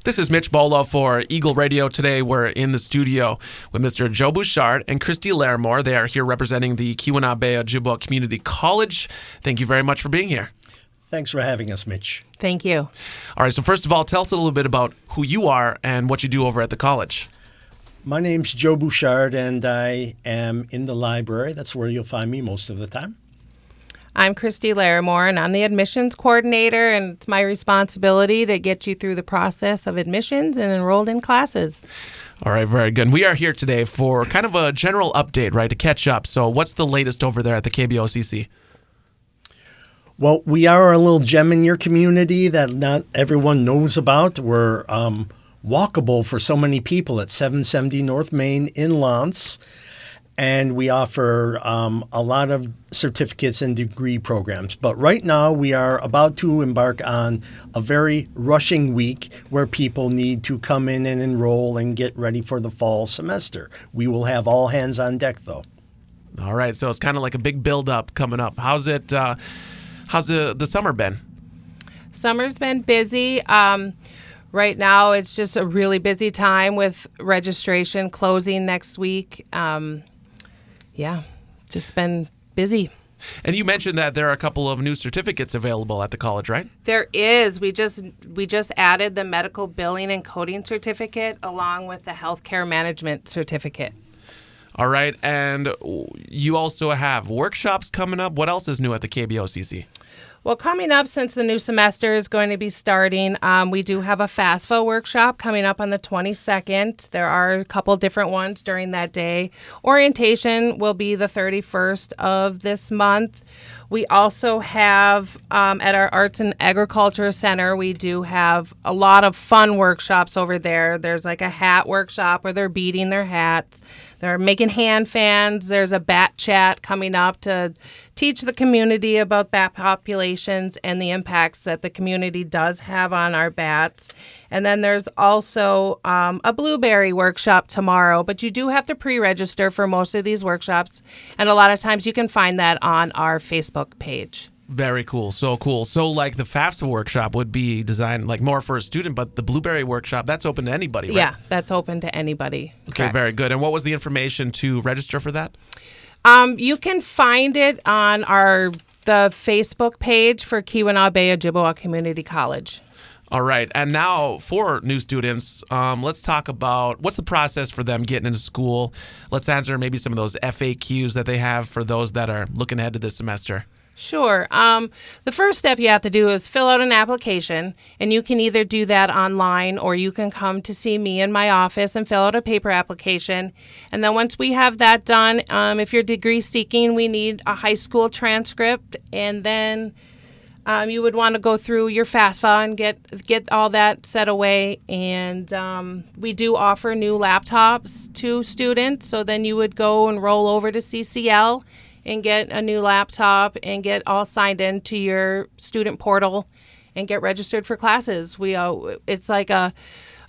This is Mitch Bolo for Eagle Radio. Today we're in the studio with Mr. Joe Bouchard and Kristy Laramore. They are here representing the Keweenaw Ojibwa Community College. Thank you very much for being here. Thanks for having us, Mitch. Thank you. All right, so first of all, tell us a little bit about who you are and what you do over at the college. My name's Joe Bouchard, and I am in the library. That's where you'll find me most of the time. I'm Kristy Laramore, and I'm the admissions coordinator, and it's my responsibility to get you through the process of admissions and enrolled in classes. All right, very good. We are here today for kind of a general update, right, to catch up. So what's the latest over there at the KBOCC? Well, we are a little gem in your community that not everyone knows about. We're walkable for so many people at 770 North Main in Lance. And we offer a lot of certificates and degree programs. But right now, we are about to embark on a very rushing week where people need to come in and enroll and get ready for the fall semester. We will have all hands on deck, though. All right, so it's kind of like a big build-up coming up. How's the summer been? Summer's been busy. Right now, it's just a really busy time with registration closing next week. Yeah, just been busy. And you mentioned that there are a couple of new certificates available at the college, right? There is. We just added the medical billing and coding certificate along with the healthcare management certificate. All right, and you also have workshops coming up. What else is new at the KBOCC? Well, coming up, since the new semester is going to be starting, we do have a FAFSA workshop coming up on the 22nd. There are a couple different ones during that day. Orientation will be the 31st of this month. We also have, at our Arts and Agriculture Center, we do have a lot of fun workshops over there. There's like a hat workshop where they're beading their hats. They're making hand fans. There's a bat chat coming up to teach the community about bat populations and the impacts that the community does have on our bats. And then there's also a blueberry workshop tomorrow, but you do have to pre-register for most of these workshops. And a lot of times you can find that on our Facebook page. Very cool. So cool. So like the FAFSA workshop would be designed like more for a student, but the blueberry workshop, that's open to anybody, right? Yeah, that's open to anybody. Okay, correct. Very good. And what was the information to register for that? You can find it on the Facebook page for Keweenaw Ojibwa Community College. All right. And now for new students, let's talk about what's the process for them getting into school. Let's answer maybe some of those FAQs that they have for those that are looking ahead to this semester. Sure. The first step you have to do is fill out an application, and you can either do that online or you can come to see me in my office and fill out a paper application. And then once we have that done, if you're degree seeking, we need a high school transcript, and then you would want to go through your FAFSA and get all that set away. And we do offer new laptops to students, so then you would go and roll over to CCL and get a new laptop and get all signed into your student portal and get registered for classes. It's like a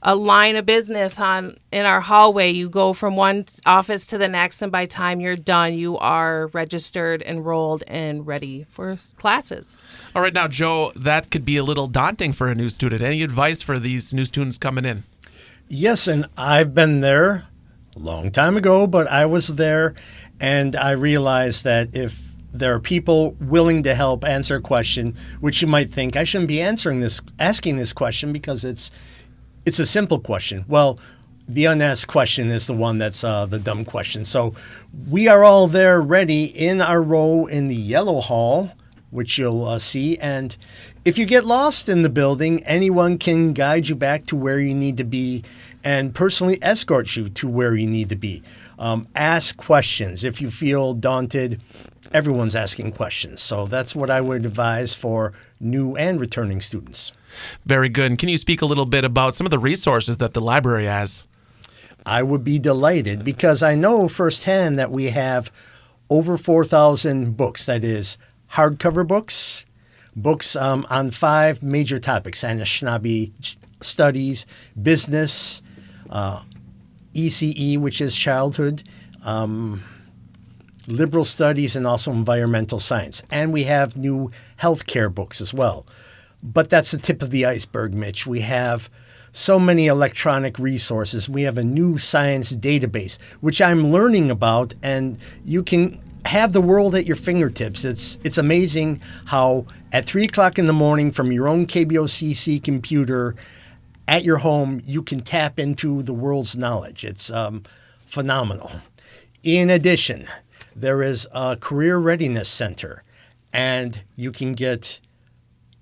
line of business in our hallway. You go from one office to the next, and by the time you're done, you are registered, enrolled, and ready for classes. All right, now, Joe, that could be a little daunting for a new student. Any advice for these new students coming in? Yes, and I've been there a long time ago, but I was there, and I realized that if there are people willing to help answer a question, which you might think, I shouldn't be asking this question because it's a simple question. Well, the unasked question is the one that's the dumb question. So we are all there ready in our row in the yellow hall, which you'll see. And if you get lost in the building, anyone can guide you back to where you need to be and personally escort you to where you need to be. Ask questions. If you feel daunted, everyone's asking questions. So that's what I would advise for new and returning students. Very good. And can you speak a little bit about some of the resources that the library has? I would be delighted because I know firsthand that we have over 4,000 books. That is hardcover books on 5 major topics: Anishinabe studies, business, ECE, which is childhood, liberal studies, and also environmental science. And we have new healthcare books as well. But that's the tip of the iceberg, Mitch. We have so many electronic resources. We have a new science database, which I'm learning about, and you can have the world at your fingertips. It's amazing how at 3 o'clock in the morning from your own KBOCC computer at your home, you can tap into the world's knowledge. It's phenomenal. In addition, there is a Career Readiness Center, and you can get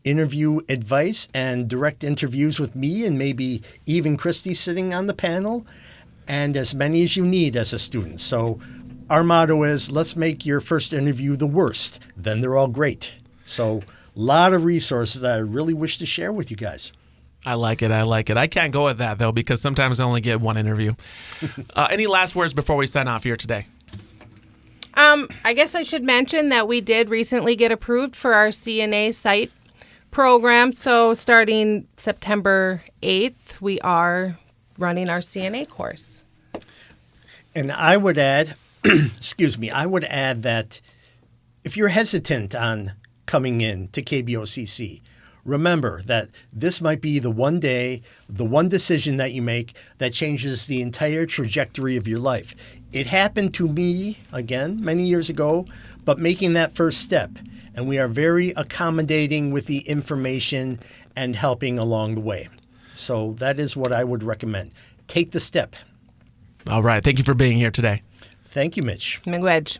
interview advice and direct interviews with me and maybe even Kristy sitting on the panel, and as many as you need as a student. So our motto is, let's make your first interview the worst, then they're all great. So a lot of resources that I really wish to share with you guys. I like it. I can't go with that, though, because sometimes I only get one interview. Any last words before we sign off here today? I guess I should mention that we did recently get approved for our CNA site program. So starting September 8th, we are running our CNA course. And I would add, I would add that if you're hesitant on coming in to KBOCC, remember that this might be the one day, the one decision that you make that changes the entire trajectory of your life. It happened to me, again, many years ago, but making that first step. And we are very accommodating with the information and helping along the way. So that is what I would recommend. Take the step. All right. Thank you for being here today. Thank you, Mitch. Miigwech.